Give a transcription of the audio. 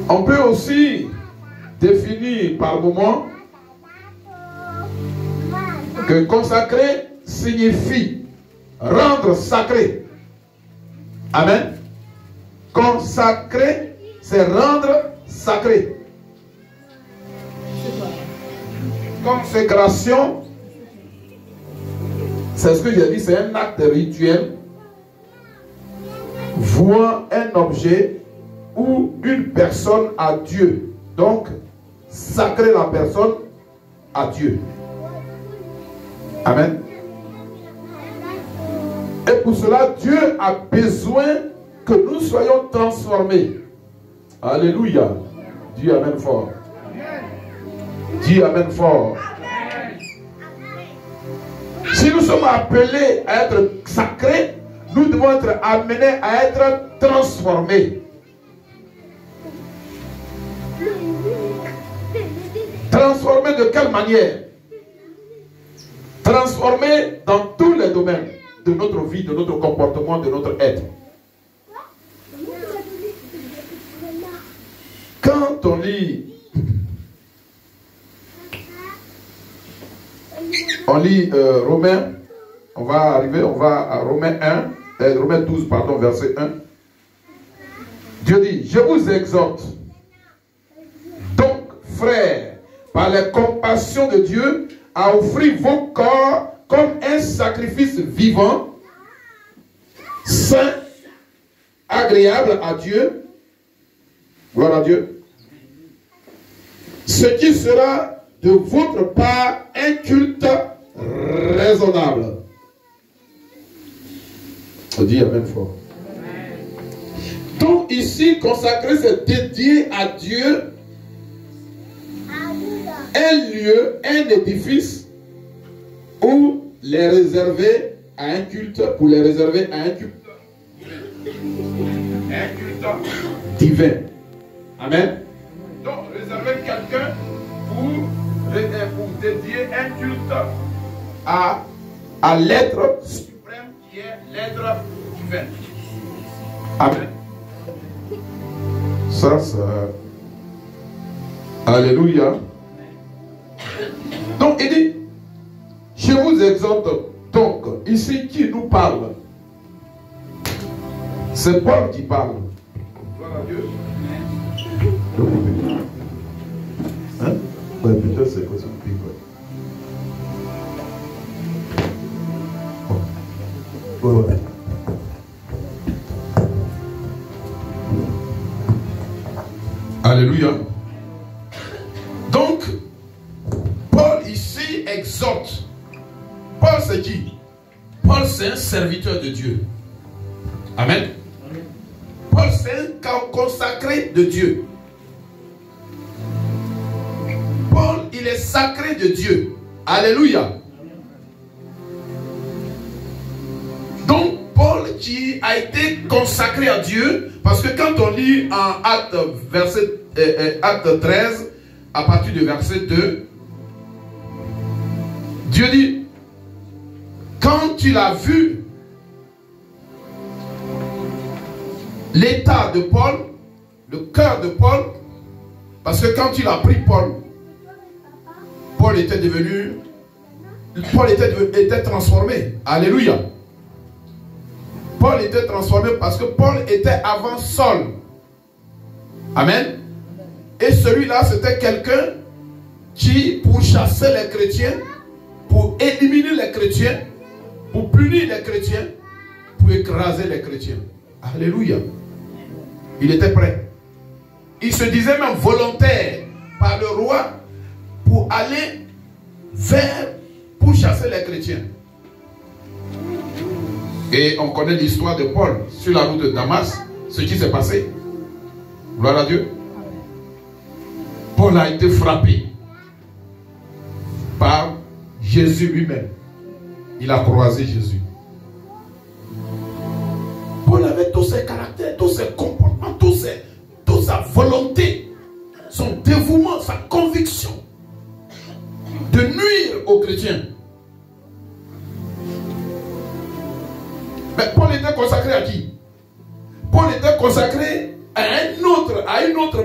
On peut aussi définir par moment que consacrer signifie rendre sacré. Amen. Consacrer, c'est rendre sacré. Consécration, c'est ce que j'ai dit, c'est un acte rituel vouant un objet ou une personne à Dieu. Donc, sacrer la personne à Dieu. Amen. Et pour cela, Dieu a besoin que nous soyons transformés. Alléluia. Dis amen fort. Dis amen fort. Si nous sommes appelés à être sacrés, nous devons être amenés à être transformés. Transformés de quelle manière? Transformés dans tous les domaines de notre vie, de notre comportement, de notre être. Quand on lit Romains, on va à Romains 12, pardon, verset 1. Dieu dit, je vous exhorte, donc, frères, par la compassion de Dieu, à offrir vos corps comme un sacrifice vivant, saint, agréable à Dieu. Gloire à Dieu. Ce qui sera de votre part un culte raisonnable. On dit amen fort. Donc ici, consacrer, c'est dédié à Dieu un lieu, un édifice où les réserver à un culte, pour les réserver à un culte divin. Amen. Donc, réserver quelqu'un pour dédier un culte à l'être suprême qui est l'être divin. Amen. Ça. Alléluia. Donc, il dit, je vous exhorte donc, ici, qui nous parle? C'est Paul qui parle. Gloire à Dieu. Hein? Ouais, putain, c'est quoi ça? Ouais. Alléluia. Donc, Paul ici exhorte. Paul c'est qui? Paul c'est un serviteur de Dieu. Amen. Paul c'est un consacré de Dieu. Paul il est sacré de Dieu. Alléluia. Donc Paul qui a été consacré à Dieu, parce que quand on lit en Acte 13, à partir du verset 2, Dieu dit, quand il a vu l'état de Paul, le cœur de Paul, parce que quand il a pris Paul était transformé. Alléluia. Paul était transformé parce que Paul était avant Saul. Amen. Et celui-là, c'était quelqu'un qui, pour chasser les chrétiens, pour éliminer les chrétiens, pour punir les chrétiens, pour écraser les chrétiens. Alléluia. Il était prêt. Il se disait même volontaire par le roi pour aller pour chasser les chrétiens. Et on connaît l'histoire de Paul sur la route de Damas, ce qui s'est passé. Gloire à Dieu. Paul a été frappé par Jésus lui-même. Il a croisé Jésus. Paul avait tous ses caractères, tous ses comportements, toute sa volonté, son dévouement, sa conviction de nuire aux chrétiens. Mais Paul était consacré à qui? Paul était consacré à une autre